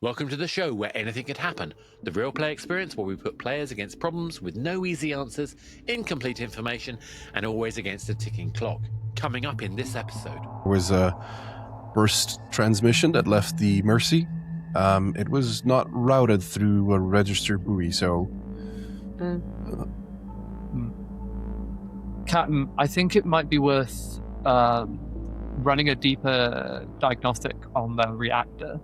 Welcome to the show where anything could happen. The real play experience where we put players against problems with no easy answers, incomplete information, and always against a ticking clock. Coming up in this episode. There was a burst transmission that left the Mercy. It was not routed through a registered buoy, so... Captain, I think it might be worth running a deeper diagnostic on the reactor.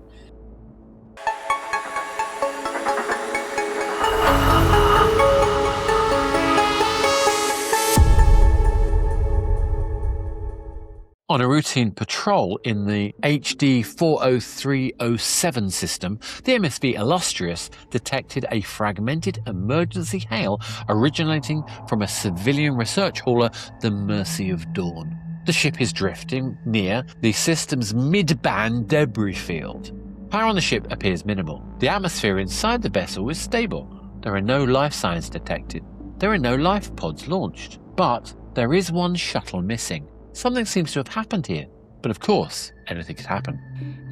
On a routine patrol in the HD 40307 system, the MSV Illustrious detected a fragmented emergency hail originating from a civilian research hauler, the Mercy of Dawn. The ship is drifting near the system's mid-band debris field. Power on the ship appears minimal. The atmosphere inside the vessel is stable. There are no life signs detected. There are no life pods launched. But there is one shuttle missing. Something seems to have happened here, but of course, anything could happen.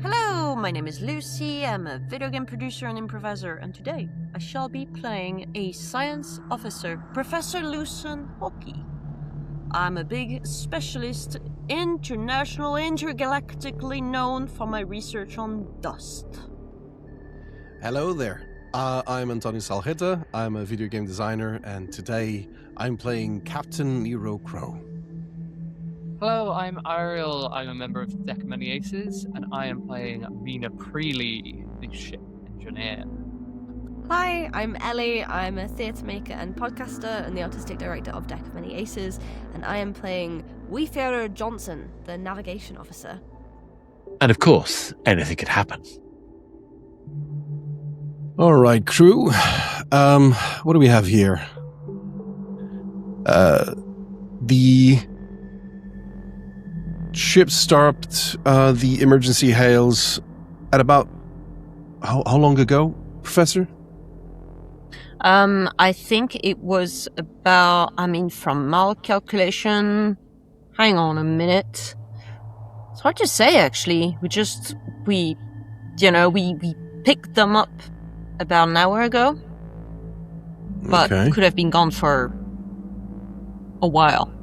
Hello, my name is Lucie, I'm a video game producer and improviser, and today I shall be playing a science officer, Professor Lucien Hockey. I'm a big specialist, intergalactically known for my research on dust. Hello there. I'm António Salreta. I'm a video game designer, and today I'm playing Captain Nero Crow. Hello, I'm Eiriol. I'm a member of the Deck of Many Aces, and I am playing Mina Prunier, the ship engineer. Hi, I'm Ellie. I'm a theatre maker and podcaster and the artistic director of Deck of Many Aces, and I am playing Wayfarer Johnson, the navigation officer. And of course, anything could happen. All right, crew. What do we have here? The ship stopped the emergency hails at about... How long ago, Professor? I think it was about, from my calculation, hang on a minute. It's hard to say, actually. We picked them up about an hour ago, but could have been gone for a while.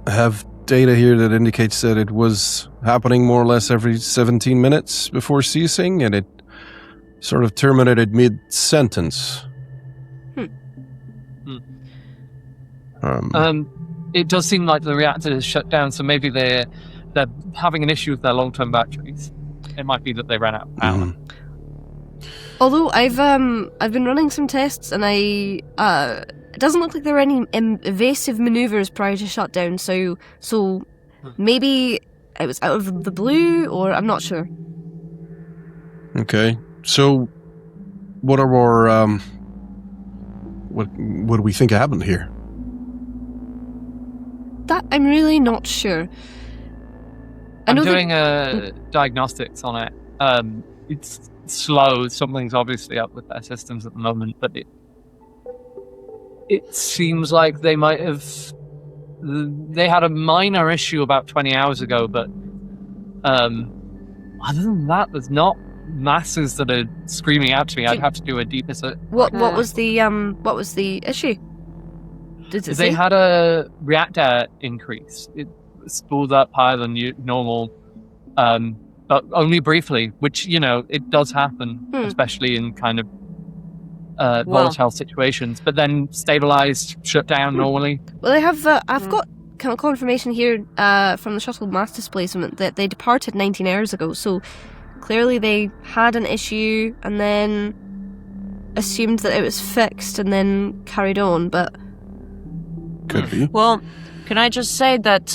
I have data here that indicates that it was happening more or less every 17 minutes before ceasing, and it sort of terminated mid-sentence. It does seem like the reactor is shut down, so maybe they're having an issue with their long-term batteries. It might be that they ran out of power. Mm-hmm. Although I've been running some tests, and it doesn't look like there were any evasive maneuvers prior to shutdown. So maybe it was out of the blue, or I'm not sure. Okay, so what are our what do we think happened here? That I'm really not sure. I'm doing diagnostics on it. It's slow. Something's obviously up with their systems at the moment, but it seems like they had a minor issue about 20 hours ago, but other than that, there's not masses that are screaming out to me. I'd have to do a deeper search. What was the issue? Did it They say? had a reactor increase. It spooled up higher than normal, but only briefly, which, it does happen, especially in kind of volatile situations, but then stabilized, shut down normally. Well, I've got kind of confirmation here from the shuttle mass displacement that they departed 19 hours ago, so clearly they had an issue and then assumed that it was fixed and then carried on, but... Could be. Well, can I just say that,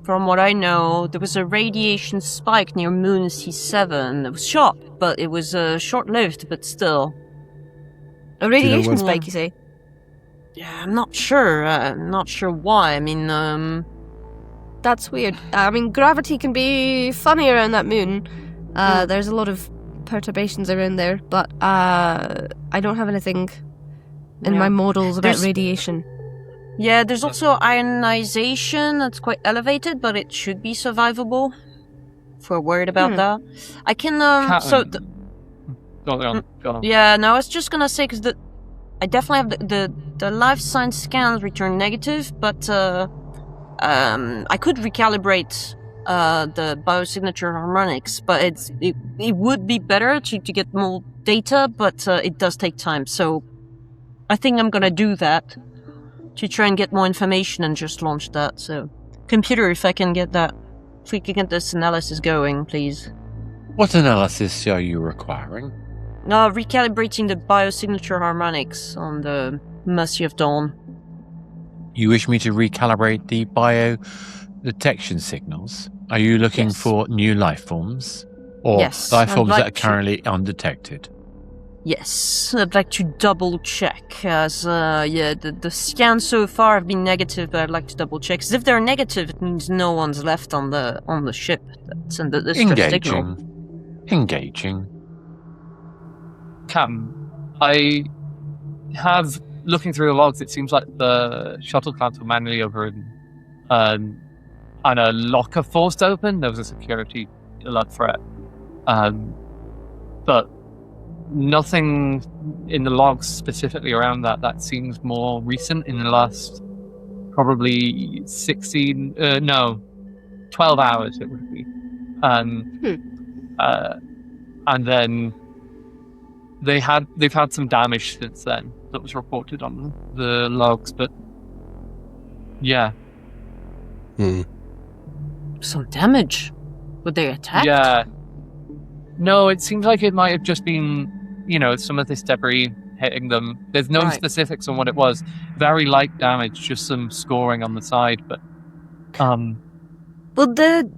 from what I know, there was a radiation spike near Moon C7. It was sharp, but it was short-lived, but still. A radiation spike, you say? Yeah, I'm not sure. Not sure why. That's weird. Gravity can be funny around that moon. There's a lot of perturbations around there, but I don't have anything in my models about radiation. Yeah, there's also ionization that's quite elevated, but it should be survivable. if we're worried about that. I can, Go on. Yeah, no, I was just gonna say, because I definitely have the life science scans return negative, but I could recalibrate the biosignature harmonics, but it would be better to get more data, but it does take time. So I think I'm gonna do that to try and get more information and just launch that. So, computer, if we can get this analysis going, please. What analysis are you requiring? Recalibrating the biosignature harmonics on the Mercy of Dawn. You wish me to recalibrate the bio-detection signals? Are you looking for new life forms? Or Yes, life I'd forms like that are currently undetected? Yes, I'd like to double check, as the scans so far have been negative, but I'd like to double check. Because if they're negative, it means no one's left on the ship. That's in the distress signal. Engaging. Captain, I have, looking through the logs, it seems like the shuttle plants were manually overridden. And a locker forced open. There was a security alert threat. But nothing in the logs specifically around that. That seems more recent, in the last probably 12 hours it would be. And then they've had some damage since then that was reported on the logs, but yeah. Some damage? Were they attacked? Yeah. No, it seems like it might have just been, some of this debris hitting them. There's no specifics on what it was. Very light damage, just some scoring on the side, but Well, the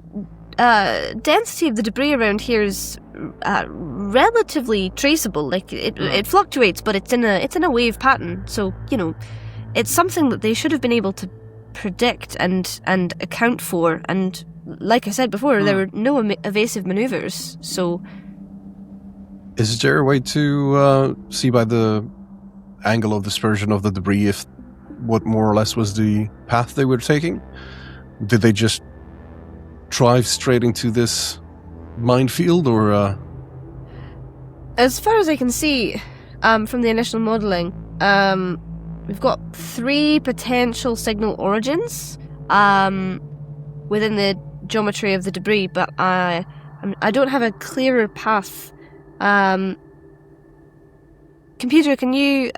density of the debris around here is relatively traceable. Like it fluctuates, but it's in a wave pattern. So it's something that they should have been able to predict and account for. And like I said before, there were no evasive maneuvers. So, is there a way to see by the angle of dispersion of the debris if what more or less was the path they were taking? Did they just drive straight into this minefield, or? As far as I can see, from the initial modelling, we've got 3 potential signal origins within the geometry of the debris, but I don't have a clearer path. Computer, can you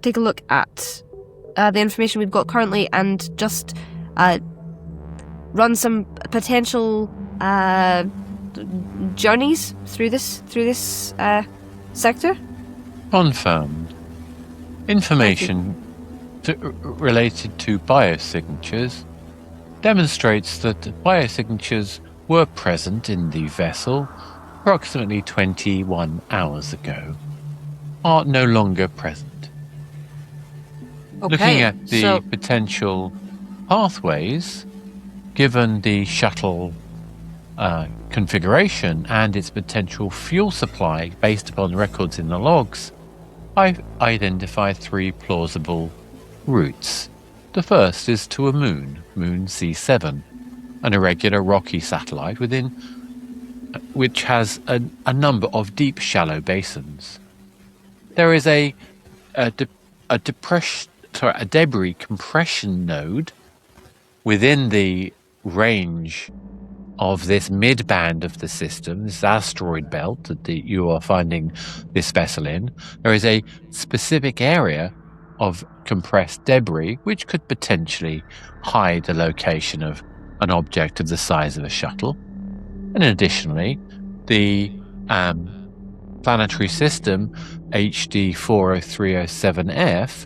take a look at the information we've got currently and just run some potential journeys through this sector? Confirmed. Information related to biosignatures demonstrates that biosignatures were present in the vessel approximately 21 hours ago, are no longer present. Okay, Looking at the potential pathways, given the shuttle configuration and its potential fuel supply based upon records in the logs, I've identified 3 plausible routes. The first is to a moon C7, an irregular rocky satellite which has a number of deep shallow basins. There is a debris compression node within the range of this mid-band of the system, this asteroid belt that you are finding this vessel in. There is a specific area of compressed debris which could potentially hide the location of an object of the size of a shuttle. And additionally, the planetary system HD 40307F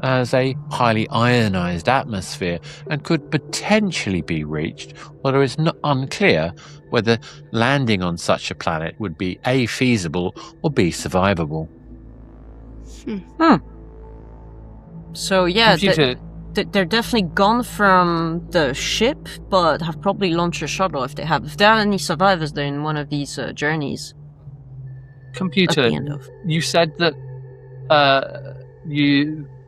has a highly ionized atmosphere and could potentially be reached, although it's unclear whether landing on such a planet would be A, feasible, or B, survivable. So yeah, Computer. they're definitely gone from the ship, but have probably launched a shuttle if they have. If there are any survivors, they're in one of these journeys. Computer, At the end of. you said that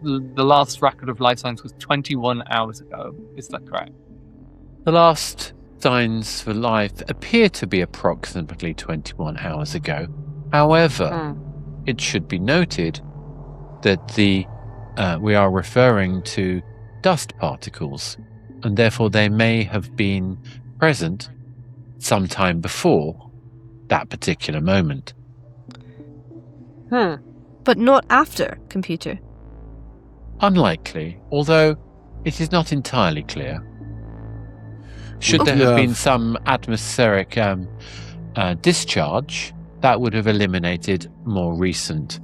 the last record of life science was 21 hours ago. Is that correct? The last signs for life appear to be approximately 21 hours ago. However, it should be noted that we are referring to dust particles, and therefore they may have been present sometime before that particular moment. But not after, computer. Unlikely, although it is not entirely clear. Should there have been some atmospheric discharge, that would have eliminated more recent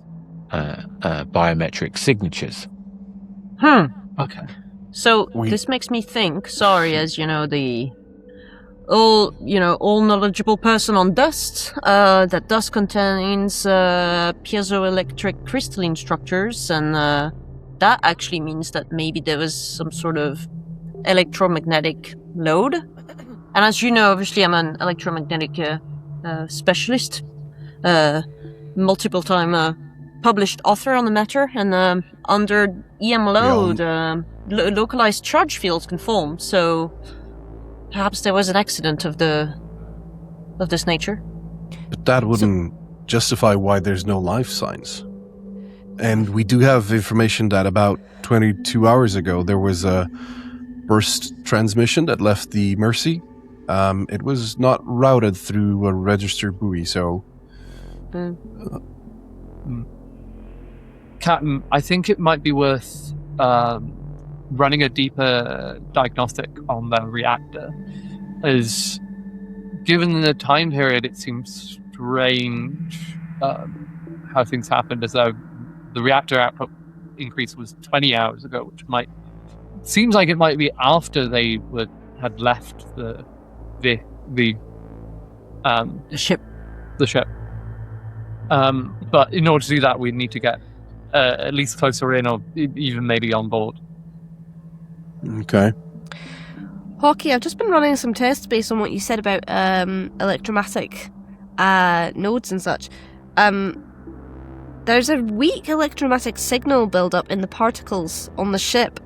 biometric signatures. Okay. So this makes me think, sorry, as all knowledgeable person on dust, that dust contains piezoelectric crystalline structures, and that actually means that maybe there was some sort of electromagnetic load. And as you know, obviously I'm an electromagnetic specialist, multiple time published author on the matter, and under EM load, localized charge fields can form, so perhaps there was an accident of this nature. But that wouldn't justify why there's no life signs. And we do have information that about 22 hours ago there was a burst transmission that left the Mercy. It was not routed through a registered buoy, so... Captain, I think it might be worth running a deeper diagnostic on the reactor, as given the time period, it seems strange how things happened, as though the reactor output increase was 20 hours ago, which seems like it might be after they had left the ship. The ship. But in order to do that, we'd need to get at least closer in, or even maybe on board. Okay. Hockey, I've just been running some tests based on what you said about electromagnetic nodes and such. There's a weak electromagnetic signal build-up in the particles on the ship.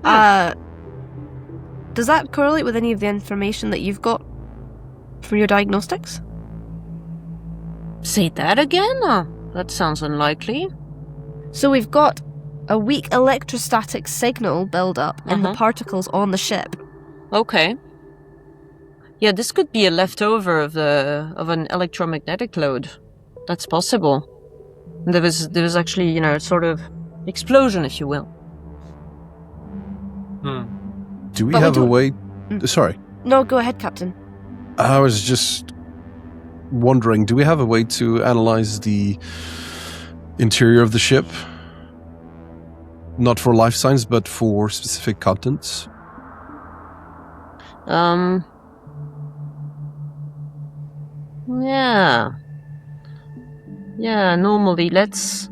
Does that correlate with any of the information that you've got from your diagnostics? Say that again? That sounds unlikely. So we've got a weak electrostatic signal build-up in the particles on the ship. Okay. Yeah, this could be a leftover of an electromagnetic load. That's possible. There was actually, sort of explosion, if you will. Do we have a way... Sorry. No, go ahead, Captain. I was just wondering, do we have a way to analyze the interior of the ship? Not for life signs, but for specific contents? Yeah. Yeah, normally. Let's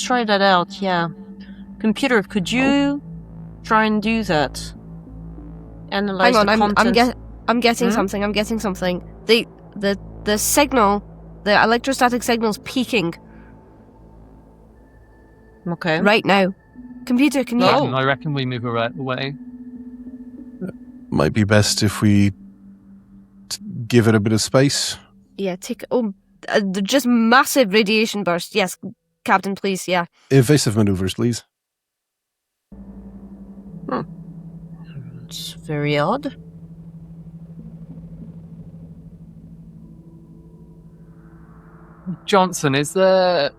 try that out, yeah. Computer, could you try and do that? Analyze Hang on, the content. I'm getting something. I'm getting something. The signal, the electrostatic signal's peaking. Okay. Right now. Computer, can you... Captain, I reckon we move away. Might be best if we give it a bit of space. Yeah, just massive radiation burst. Yes, Captain, please, yeah. Evasive maneuvers, please. It's very odd. Johnson, is there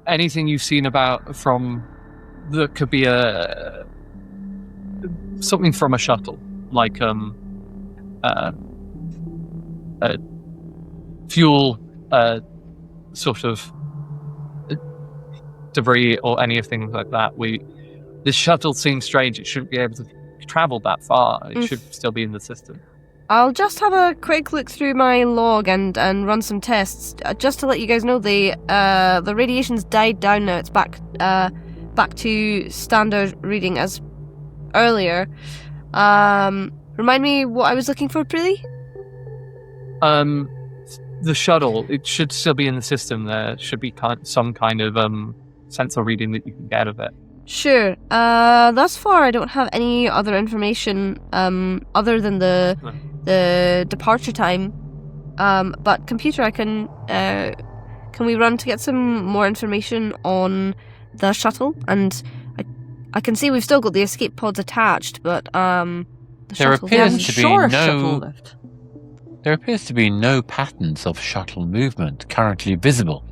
anything you've seen from that could be something from a shuttle, like fuel sort of debris or anything like that? This shuttle seems strange. It shouldn't be able to travel that far. It should still be in the system. I'll just have a quick look through my log and run some tests, just to let you guys know the radiation's died down now. It's back to standard reading as earlier. Remind me what I was looking for, Prilly? The shuttle, it should still be in the system. There should be some kind of sensor reading that you can get of it. Sure. Thus far, I don't have any other information other than the the departure time. But computer, can we run to get some more information on the shuttle? And I can see we've still got the escape pods attached, but the There shuttle. appears to be Sure, no- shuttle left. There appears to be no patterns of shuttle movement currently visible.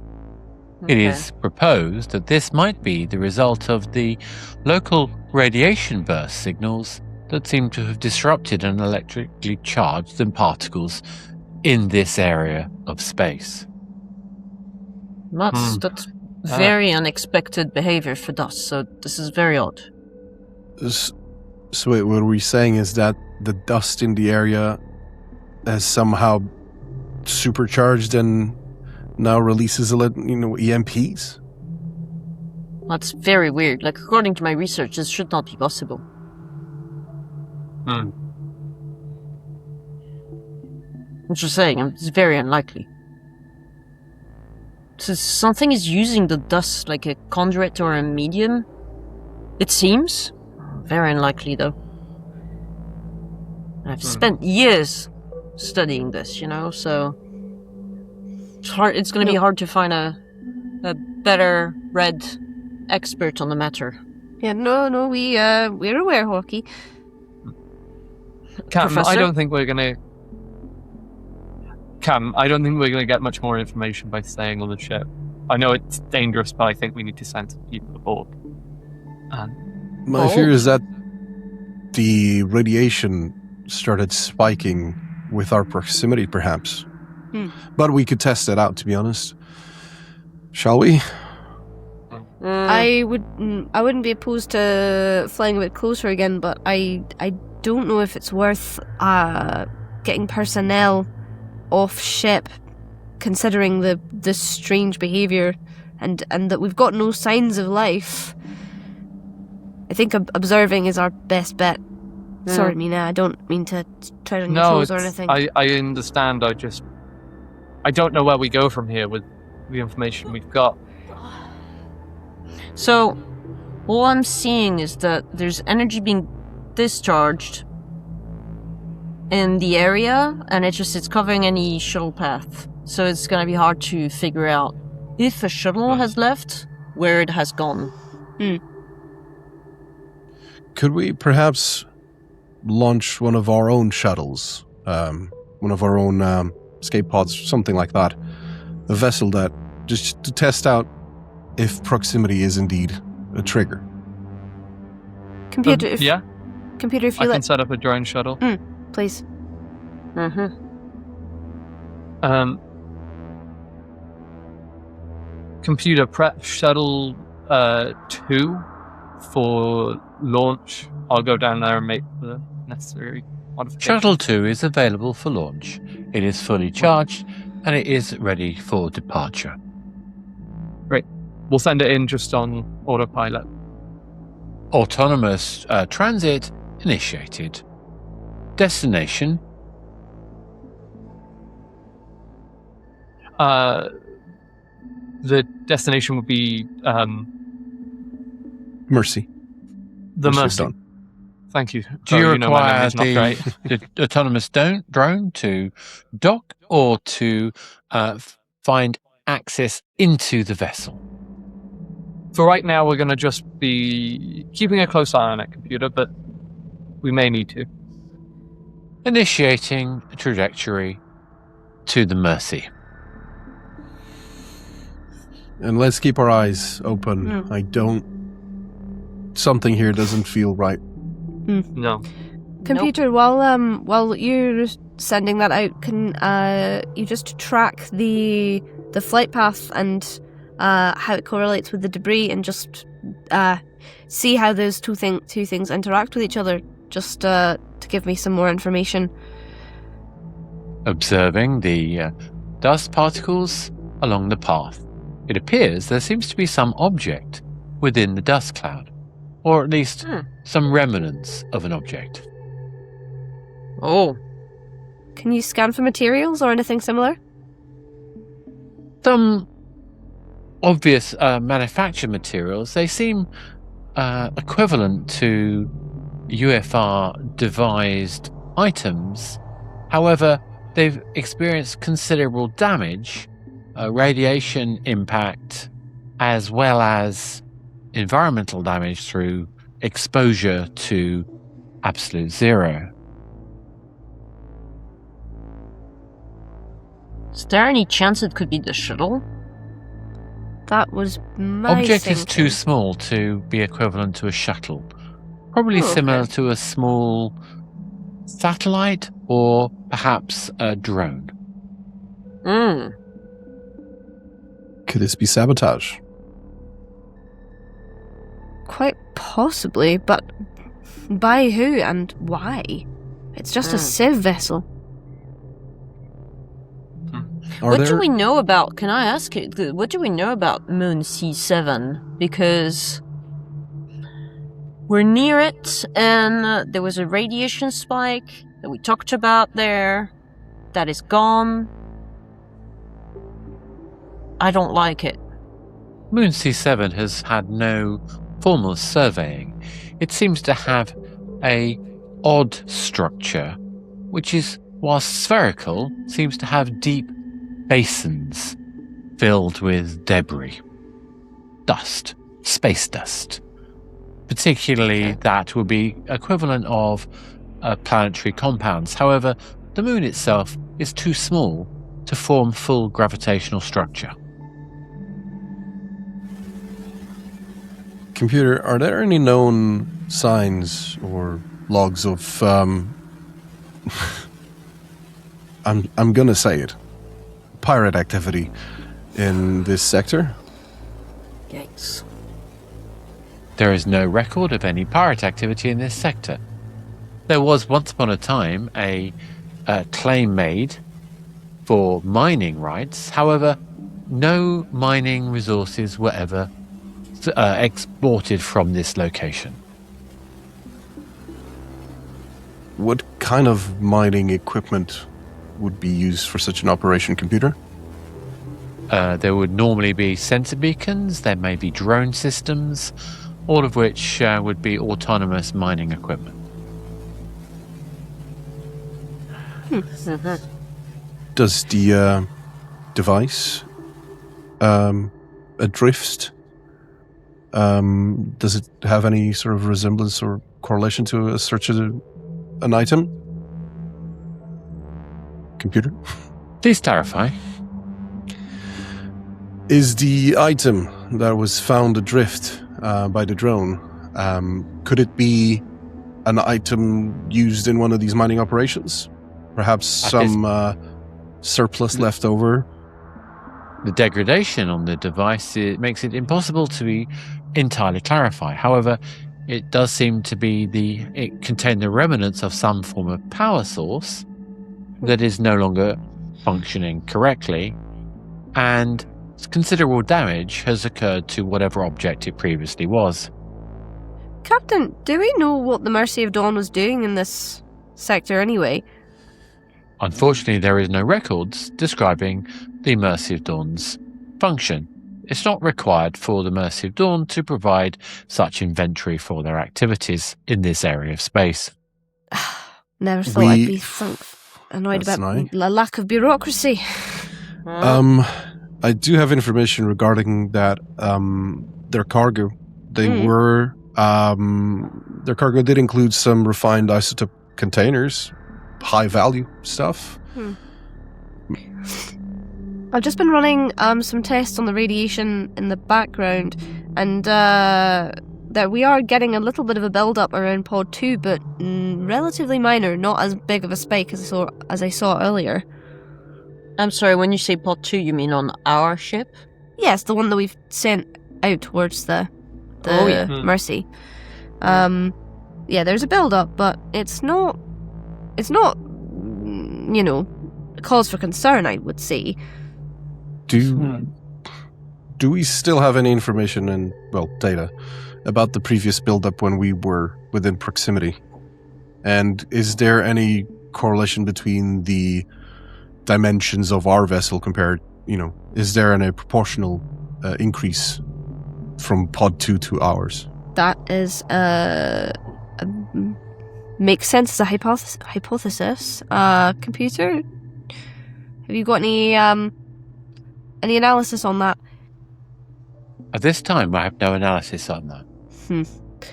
It Okay. is proposed that this might be the result of the local radiation burst signals that seem to have disrupted an electrically charged particles in this area of space. That's very unexpected behavior for dust, so this is very odd. So wait, what we're saying is that the dust in the area has somehow supercharged and now releases EMPs? That's very weird. Like, according to my research, this should not be possible. Hmm. I'm just saying, it's very unlikely. So something is using the dust like a conduit or a medium, it seems. Very unlikely, though. I've spent years studying this, so it's hard. It's going to be hard to find a better red expert on the matter. Yeah, no, we're aware, Hawkeye. Cam, Professor? I don't think we're gonna get much more information by staying on the ship. I know it's dangerous, but I think we need to send some people aboard. My fear is that the radiation started spiking with our proximity, perhaps. But we could test that out, to be honest. Shall we? I wouldn't be opposed to flying a bit closer again, but I don't know if it's worth getting personnel off ship, considering the strange behavior and that we've got no signs of life. I think observing is our best bet. Sorry, Mina, I don't mean to tread on your toes or anything. I understand. I don't know where we go from here with the information we've got. So, all I'm seeing is that there's energy being discharged in the area, and it's covering any shuttle path. So it's gonna be hard to figure out if a shuttle has left, where it has gone. Could we perhaps launch one of our own shuttles? One of our own escape pods, something like that. A vessel that, just to test out if proximity is indeed a trigger. Computer, if Yeah, computer, if I you can let, set up a drone shuttle. please. Computer prep shuttle 2 for launch. I'll go down there and make the necessary modifications. Shuttle 2 is available for launch. It is fully charged and it is ready for departure. Great. We'll send it in just on autopilot. Autonomous transit initiated. Destination. The destination would be Mercy. the Mercy Mercy. done. Thank you. Do you Oh, know my require memory's not great. the autonomous drone to dock or to find access into the vessel? For right now, we're going to just be keeping a close eye on it, computer, but we may need to. Initiating a trajectory to the Mercy. And let's keep our eyes open. Something here doesn't feel right. No. Computer, while you're sending that out, can you just track the flight path and how it correlates with the debris, and just see how those two things interact with each other, just to give me some more information. Observing the dust particles along the path. It appears there seems to be some object within the dust cloud, or at least some remnants of an object. Oh. Can you scan for materials or anything similar? Some obvious manufactured materials. They seem equivalent to UFR devised items. However, they've experienced considerable damage, radiation impact, as well as environmental damage through exposure to absolute zero. Is there any chance it could be the shuttle? That was my Object is thinking. too small to be equivalent to a shuttle. Probably similar to a small satellite or perhaps a drone. Could this be sabotage? Quite possibly, but by who and why? It's just a Civ vessel. What do we know about, can I ask you, what do we know about Moon C7? Because we're near it, and there was a radiation spike that we talked about there that is gone. I don't like it. Moon C7 has had no formal surveying. It seems to have a odd structure, which is, whilst spherical, seems to have deep basins filled with debris. Dust. Space dust. Particularly that would be equivalent of planetary compounds. However, the moon itself is too small to form full gravitational structure. Computer, are there any known signs or logs of I'm gonna say it, pirate activity in this sector? Yikes. There is no record of any pirate activity in this sector. There was once upon a time a claim made for mining rights. However, no mining resources were ever exported from this location. What kind of mining equipment would be used for such an operation, Computer? There would normally be sensor beacons, there may be drone systems, all of which would be autonomous mining equipment. Does the device adrift? Does it have any sort of resemblance or correlation to a search of an item? Computer? Please clarify. Is the item that was found adrift by the drone, could it be an item used in one of these mining operations? Perhaps some surplus left over? The degradation on the device makes it impossible to be entirely clarify. However, it does seem to be it contained the remnants of some form of power source that is no longer functioning correctly, and considerable damage has occurred to whatever object it previously was. Captain, do we know what the Mercy of Dawn was doing in this sector anyway? Unfortunately, there is no records describing the Mercy of Dawn's function. It's not required for the Mercy of Dawn to provide such inventory for their activities in this area of space. Never thought I'd be so annoyed That's about annoying. the lack of bureaucracy. I do have information regarding that. Their cargo, their cargo did include some refined isotope containers, high value stuff. I've just been running some tests on the radiation in the background, and that we are getting a little bit of a build-up around Pod 2, but relatively minor, not as big of a spike as I saw earlier. I'm sorry, when you say Pod 2, you mean on our ship? Yes, the one that we've sent out towards the Mercy. Yeah, there's a build-up, but it's not, cause for concern, I would say. Do we still have any information and, data about the previous build-up when we were within proximity? And is there any correlation between the dimensions of our vessel compared, is there a proportional increase from Pod 2 to ours? That is a makes sense as a hypothesis. Computer, have you got any analysis on that? At this time, I have no analysis on that.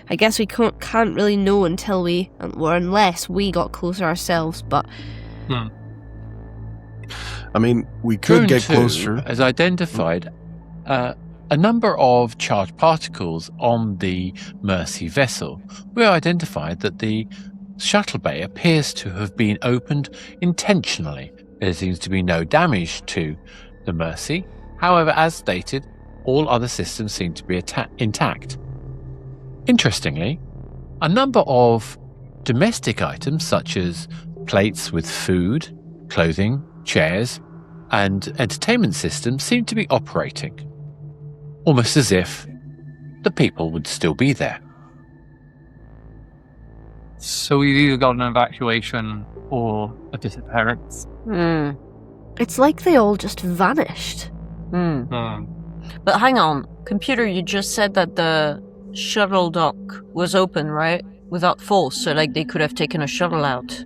I guess we can't really know until unless we got closer ourselves, but... I mean, we could get Prune 2 closer. has identified a number of charged particles on the Mercy vessel. We identified that the shuttle bay appears to have been opened intentionally. There seems to be no damage to the Mercy. However, as stated, all other systems seem to be intact. Interestingly, a number of domestic items such as plates with food, clothing, chairs, and entertainment systems seem to be operating, almost as if the people would still be there. So we've either got an evacuation or a disappearance. It's like they all just vanished. But hang on, computer, you just said that the shuttle dock was open, right? Without force, so like they could have taken a shuttle out.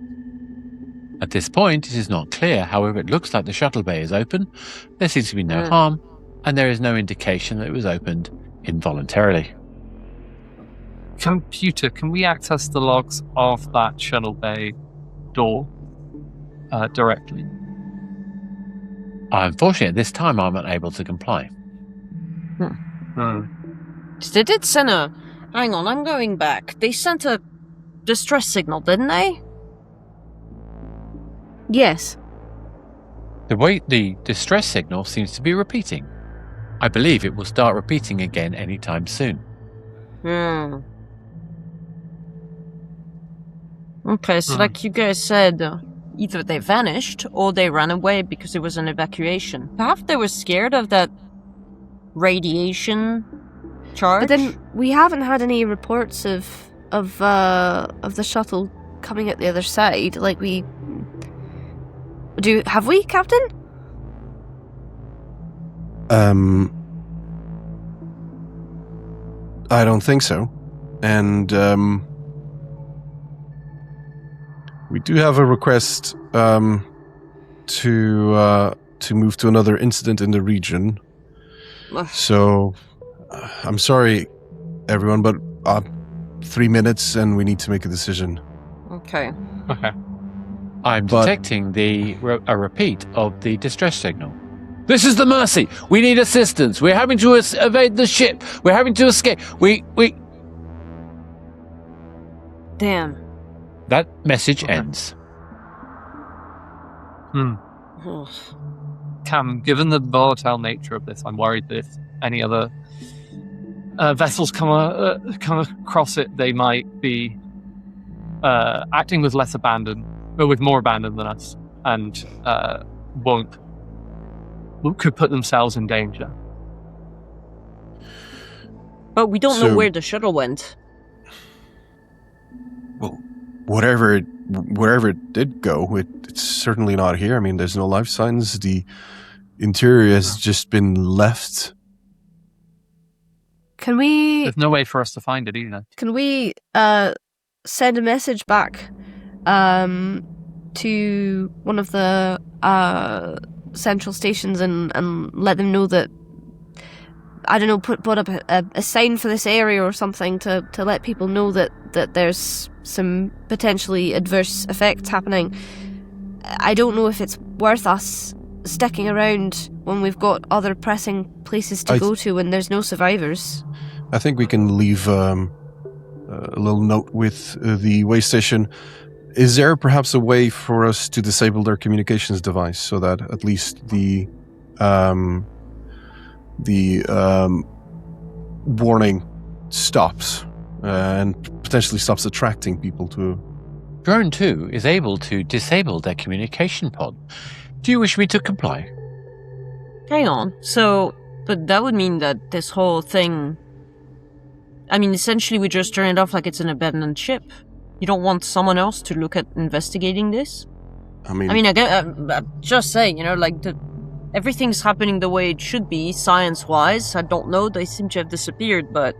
At this point, it is not clear. However, it looks like the shuttle bay is open. There seems to be no harm, and there is no indication that it was opened involuntarily. Computer, can we access the logs of that shuttle bay door directly? Unfortunately, at this time, I'm unable to comply. They did send a... Hang on, I'm going back. They sent a distress signal, didn't they? Yes. The distress signal seems to be repeating. I believe it will start repeating again anytime soon. Okay, so like you guys said, either they vanished or they ran away because it was an evacuation. Perhaps they were scared of that radiation charge. But then we haven't had any reports of the shuttle coming at the other side. Like have we, Captain? I don't think so. And we do have a request to move to another incident in the region. So I'm sorry, everyone, but 3 minutes and we need to make a decision. Okay. I'm detecting a repeat of the distress signal. This is the Mercy. We need assistance. We're having to evade the ship. We're having to escape. We. Damn. That message ends. Cam, given the volatile nature of this, I'm worried that if any other vessels come across it, they might be acting with less abandon, or with more abandon than us, and could put themselves in danger. But we don't know where the shuttle went. Well, wherever it did go, it's certainly not here. I mean, there's no life signs. The interior has just been left. Can we... There's no way for us to find it either. Can we send a message back to one of the central stations and let them know that, I don't know, put up a sign for this area or something to let people know that there's some potentially adverse effects happening. I don't know if it's worth us sticking around when we've got other pressing places to go to when there's no survivors. I think we can leave a little note with the way station. Is there perhaps a way for us to disable their communications device so that at least the warning stops and potentially stops attracting people to... Drone 2 is able to disable their communication pod. Do you wish me to comply? Hang on. But that would mean that this whole thing... I mean, essentially we just turn it off like it's an abandoned ship. You don't want someone else to look at investigating this? I'm just saying, everything's happening the way it should be, science-wise. I don't know, they seem to have disappeared, but...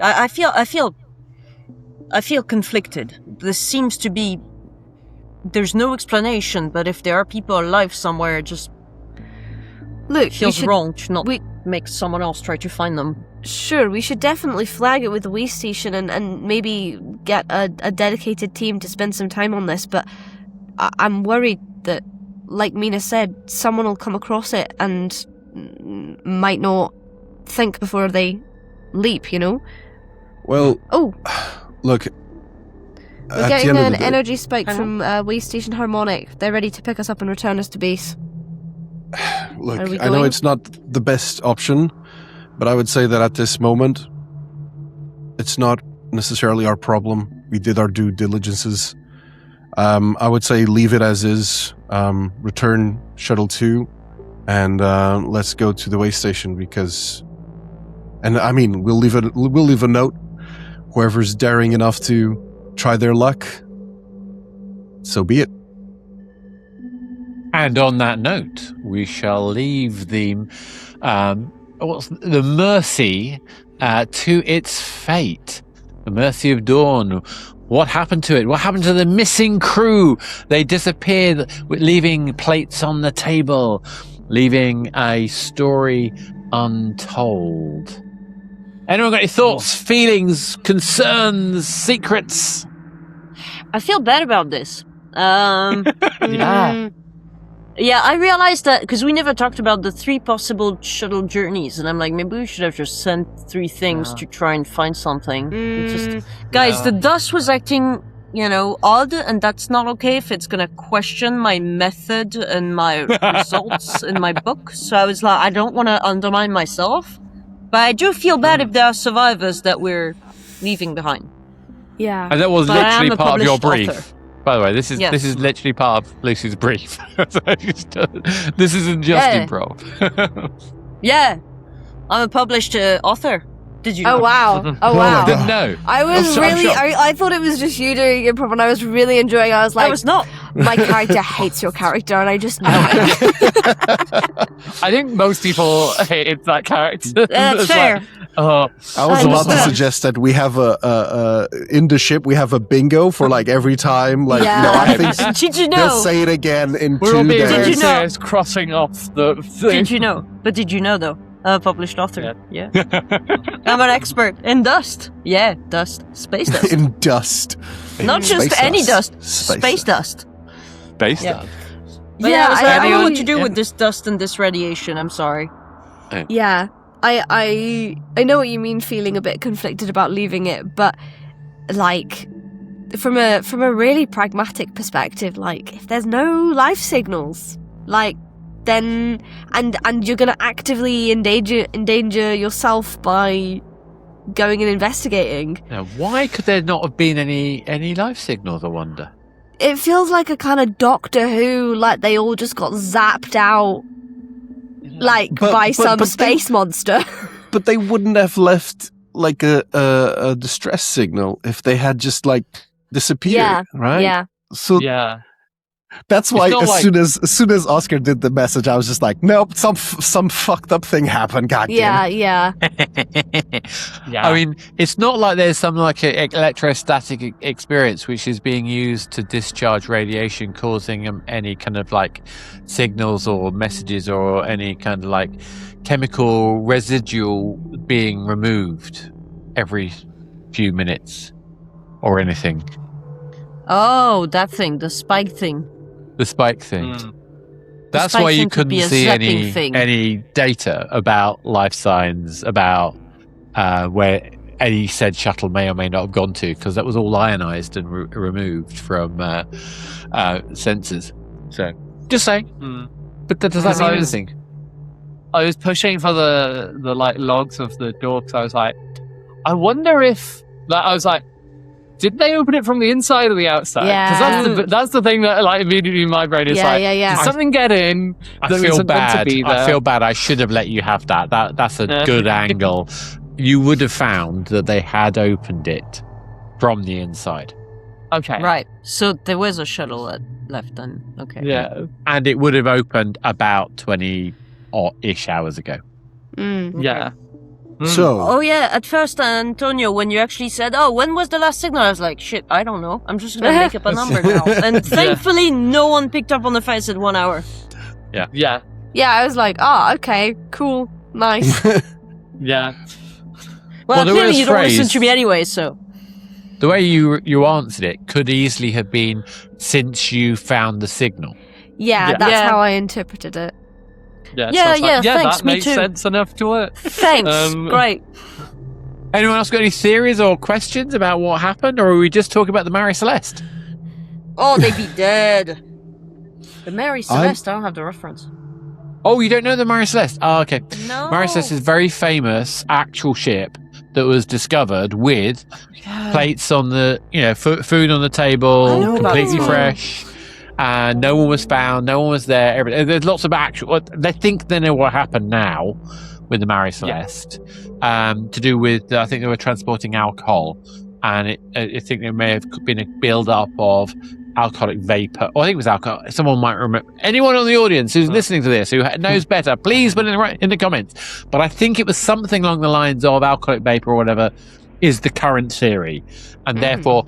I feel conflicted. This seems to be. There's no explanation, but if there are people alive somewhere, it just feels wrong to not make someone else try to find them. Sure, we should definitely flag it with the way station and maybe get a dedicated team to spend some time on this, but I'm worried that, like Mina said, someone will come across it and might not think before they leap, you know? Well, look, we're getting an energy spike from Way Station Harmonic. They're ready to pick us up and return us to base. Look, I know it's not the best option, but I would say that at this moment, it's not necessarily our problem. We did our due diligences. I would say leave it as is, return Shuttle 2, and let's go to the way station because... And I mean, we'll leave a note. Whoever's daring enough to try their luck, so be it. And on that note, we shall leave the Mercy to its fate. The Mercy of Dawn. What happened to it? What happened to the missing crew? They disappeared, leaving plates on the table, leaving a story untold. Anyone got any thoughts, feelings, concerns, secrets? I feel bad about this. Yeah. Yeah, I realized that because we never talked about the 3 possible shuttle journeys, and I'm like, maybe we should have just sent 3 things to try and find something. Guys, the dust was acting, odd, and that's not okay if it's gonna question my method and my results in my book. So I was like, I don't want to undermine myself, but I do feel bad if there are survivors that we're leaving behind. Yeah. And that was literally part of your brief. Author. By the way, this is literally part of Lucy's brief. This isn't just improv. Yeah, I'm a published author. Did you know? Oh wow! Oh wow! Didn't know. I was I thought it was just you doing improv, and I was really enjoying it. I was like, I was not. My character hates your character, and I just know it. I think most people hate that character. That's fair. I was about to suggest that we have in the ship we have a bingo for like every time. Like, I think did you know? They'll say it again in We're 2 all being days. very Did you know? serious, crossing off the thing. Did you know? But did you know though? Published author. Yeah. I'm an expert in dust. Yeah, dust. Space dust. In dust. Not just Space any dust. dust. Space Space dust. Based Yeah. on. But I was like, I don't know what to do Yeah. with this dust and this radiation. I'm sorry. Yeah, I know what you mean. Feeling a bit conflicted about leaving it, but like from a really pragmatic perspective, like if there's no life signals, like then and you're gonna actively endanger yourself by going and investigating. Now, why could there not have been any life signals? I wonder. It feels like a kind of Doctor Who, like they all just got zapped out, like by some space monster. But they wouldn't have left like a distress signal if they had just like disappeared, right? Yeah. So Yeah. that's why It's not as soon as Oscar did the message, I was just like, nope, some fucked up thing happened. God damn it. Yeah. Yeah. I mean, it's not like there's some like electrostatic experience which is being used to discharge radiation, causing any kind of like signals or messages or any kind of like chemical residual being removed every few minutes or anything. Oh, that thing, the spike thing. The spike thing. That's spike why you thing could be couldn't a see zapping thing. any data about life signs, about where any said shuttle may or may not have gone to, because that was all ionized and removed from sensors. So, just saying. But that does that mean anything? I was pushing for the like logs of the door because I was like, I wonder if did they open it from the inside or the outside? Because that's the thing that like immediately in my brain is did something get in? I feel bad. I feel bad. I should have let you have that. That's a good angle. You would have found that they had opened it from the inside. Okay. Right. So there was a shuttle that left then. Okay. Yeah. And it would have opened about 20-ish hours ago. Yeah. So, Oh yeah, at first, Antonio, when you actually said, "Oh, when was the last signal?" I was like, "Shit, I don't know. I'm just gonna make up a number now." And thankfully, no one picked up on the fact I said 1 hour. Yeah. Yeah, I was like, oh, okay, cool, nice. Yeah. Well, the clearly worst you don't listen phrase- to me anyway, so. The way you answered it could easily have been since you found the signal. Yeah, Yeah. that's Yeah. how I interpreted it. Yeah. Yeah, so it's like, thanks, that me makes too. sense enough to it. Thanks. Great. Anyone else got any theories or questions about what happened, or are we just talking about the Mary Celeste? Oh, they be dead. The Mary Celeste, I don't have the reference. Oh, you don't know the Mary Celeste? Oh, okay. No. Mary Celeste is a very famous actual ship that was discovered with plates on the, food on the I table, know about completely this one. fresh. And no one was found, no one was there. There's lots of actual. They think they know what happened now with the Mary Celeste, to do with, I think they were transporting alcohol, and I think there may have been a build-up of alcoholic vapor. Or I think it was alcohol. Someone might remember. Anyone on the audience who's listening to this who knows better, please put it in the comments. But I think it was something along the lines of alcoholic vapor or whatever is the current theory, and therefore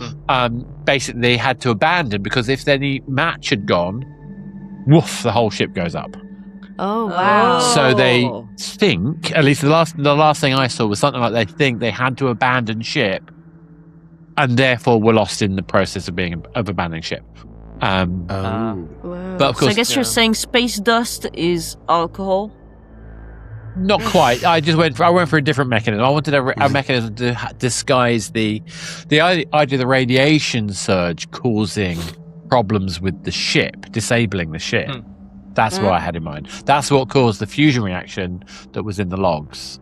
basically they had to abandon, because if any match had gone, woof, the whole ship goes up. Oh wow. So they think, at least the last thing I saw was something like they think they had to abandon ship, and therefore were lost in the process of abandoning ship. Wow. But of So I course, guess you're saying space dust is alcohol? not quite. I went for a different mechanism. I wanted a mechanism to disguise the idea of the radiation surge causing problems with the ship, disabling the ship. That's what I had in mind. That's what caused the fusion reaction that was in the logs.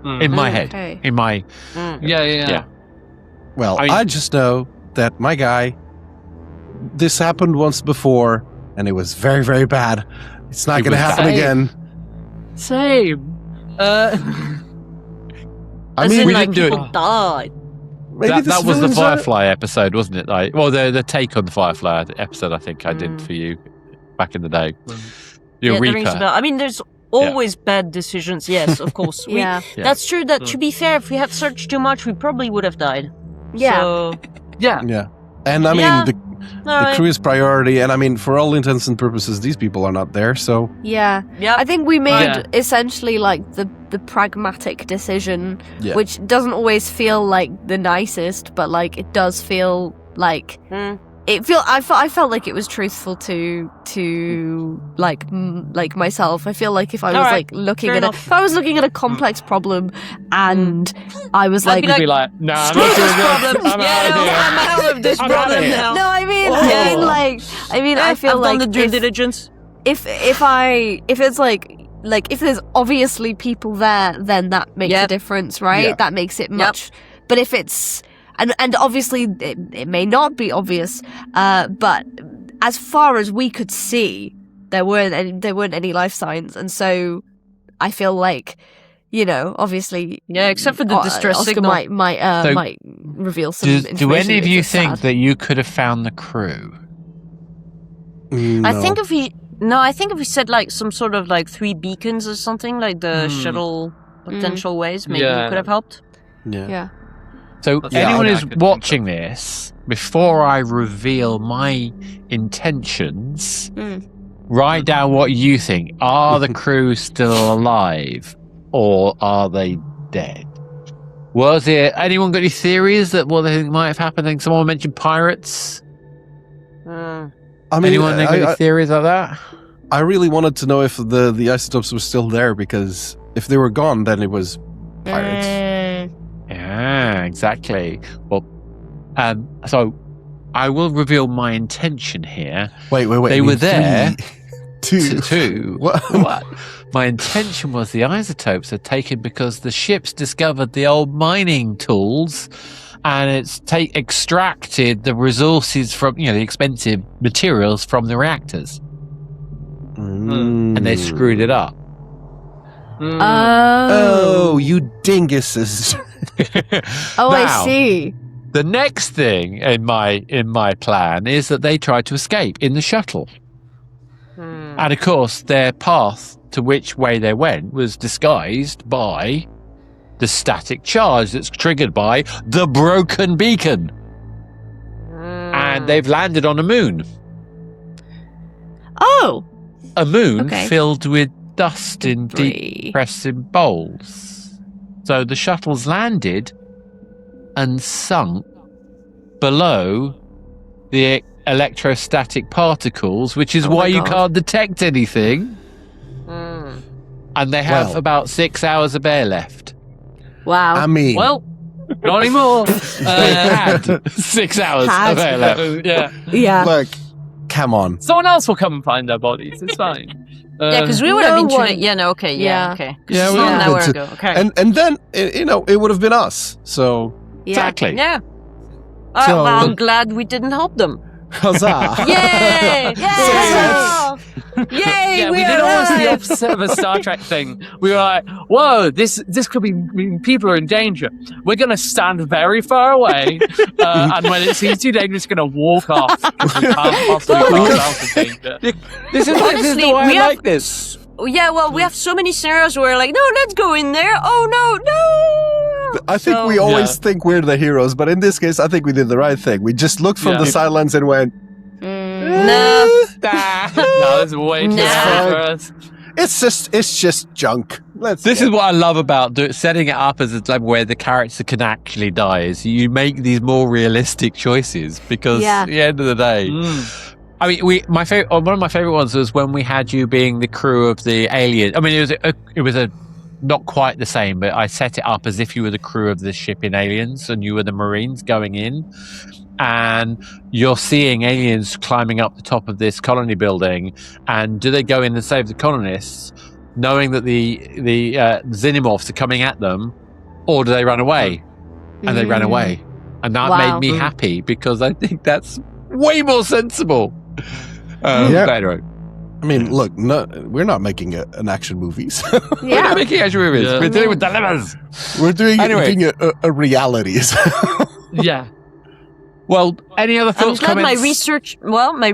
In my head. Okay. In my... Yeah. well, I mean- I just know that my guy, this happened once before, and it was very, very bad. It's not It going to was happen bad. again. Same. I As mean, in, we like, didn't do people it. died. maybe That was the civilians are- Firefly episode, wasn't it? The take on the Firefly episode I think I did for you back in the day. Yeah, that rings a Eureka. bell. I mean, there's always bad decisions. Yes, of course. Yeah. That's true. That to be fair, if we had searched too much, we probably would have died. Yeah. So, Yeah. Yeah. And I mean, Yeah. the alright. crew is priority, and I mean, for all intents and purposes, these people are not there, so Yeah. Yep. I think we made Yeah. essentially like the pragmatic decision, yeah. which doesn't always feel like the nicest, but like it does feel like I felt like it was truthful to like myself. I feel like if I was Alright, like looking fair at enough. if I was looking at a complex problem and I was I'd like, be like, Be like, nah, I'm Screw not doing this this. problem. I'm out of here. I'm out of this I'm outta problem here. now. no, I mean, Oh. I feel I've like done the due if- diligence. if it's like if there's obviously people there, then that makes a Yep. difference, right? Yeah. That makes it much. But if it's and obviously it may not be obvious, but as far as we could see, there weren't any life signs, and so I feel like, obviously, Yeah, except for the distress Oscar signal. might reveal some Do information. any of you that's think sad. that you could have found the crew? No. I think if we said like some sort of like 3 beacons or something, like the shuttle potential ways, maybe Yeah. it could have helped. Yeah. Yeah. So Yeah, anyone I who's could think watching this, before I reveal my intentions, write down what you think. Are the crew still alive, or are they dead? Was it? Anyone got any theories that what they think might have happened? I think someone mentioned pirates. I mean, Anyone got any theories like that? I really wanted to know if the isotopes were still there, because if they were gone, then it was pirates. Yeah, exactly. Well, so I will reveal my intention here. Wait. They were there Two. to What? My intention was the isotopes are taken because the ships discovered the old mining tools, and it's extracted the resources from the expensive materials from the reactors, and they screwed it up. Oh, you dinguses! Oh, I Now, see. The next thing in my plan is that they tried to escape in the shuttle. And of course, their path to which way they went was disguised by the static charge that's triggered by the broken beacon. And they've landed on a moon. Oh! A moon Okay. filled with dust in Debris. deep crescent bowls. So the shuttle's landed and sunk below the electrostatic particles, which is Oh why my you God. can't detect anything. And they have Well. about 6 hours of air left. Wow. I mean, Well, not anymore. Had 6 hours Had. of air left. Yeah. yeah. look, come on. Someone else will come and find their bodies. It's fine. Yeah, because we would have no been one- treated. Yeah, no, okay, Yeah. okay. Yeah, It's we not would an have hour been ago. Okay. And then, it would have been us. So, Yeah. Exactly. yeah. So- Well, I'm glad we didn't help them. huzzah. Yay! Yeah. Yay! Yeah, we we did are almost the alive! opposite of a Star Trek thing. We were like, "Whoa, this could mean people are in danger. We're going to stand very far away, and when it seems too dangerous, going to walk off because we can't possibly put ourselves in danger." This is Honestly, why we I have- like this. Yeah, well, we have so many scenarios where we're like, no, let's go in there. Oh no! I think So- we always think we're the heroes, but in this case, I think we did the right thing. We just looked from Yeah. the sidelines and went, No. No, this is way too Nah. hard for us. it's just junk. This is what I love about setting it up as a time where the character can actually die. Is you make these more realistic choices because Yeah. at the end of the day, I mean, one of my favorite ones was when we had you being the crew of the alien. I mean, it was a not quite the same, but I set it up as if you were the crew of the ship in Aliens and you were the Marines going in, and you're seeing aliens climbing up the top of this colony building. And do they go in and save the colonists, knowing that the xenomorphs are coming at them, or do they run away? And they ran away, and that Wow. made me happy because I think that's way more sensible. Yeah. But anyway, I mean, look, we're not making an action movie. So we're Yeah. not making action movies. Yeah. We're dealing with dilemmas. we're doing Anyway. a reality. So. Yeah. Well, any other I'm thoughts, glad comments? my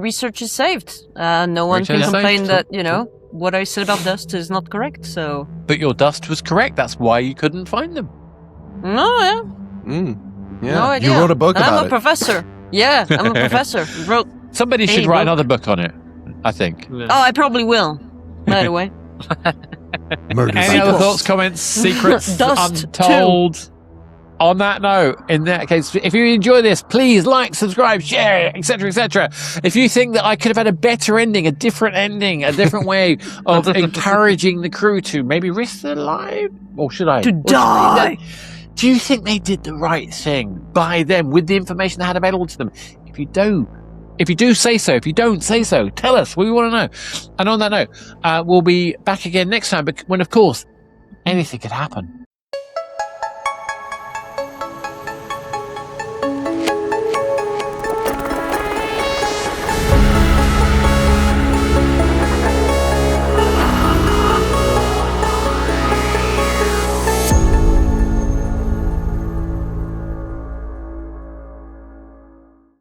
research is saved. No one Research can is complain saved. that, what I said about dust is not correct, so... But your dust was correct. That's why you couldn't find them. No, Yeah, no idea. you wrote a book And about I'm a professor. Yeah, I'm a professor. Wrote... Somebody Hey, should write look. another book on it, I think. Oh, I probably will, by the way. Murder Any other Cycles. thoughts, comments, secrets, Dust, untold? On that note, in that case, if you enjoy this, please like, subscribe, share, etc., etc. If you think that I could have had a better ending, a different way of encouraging the crew to maybe risk their life, or should I? To die! Do you think they did the right thing by them with the information they had available to them? If you do, say so. If you don't, say so. Tell us. We want to know. And on that note, we'll be back again next time, but when, of course, anything could happen.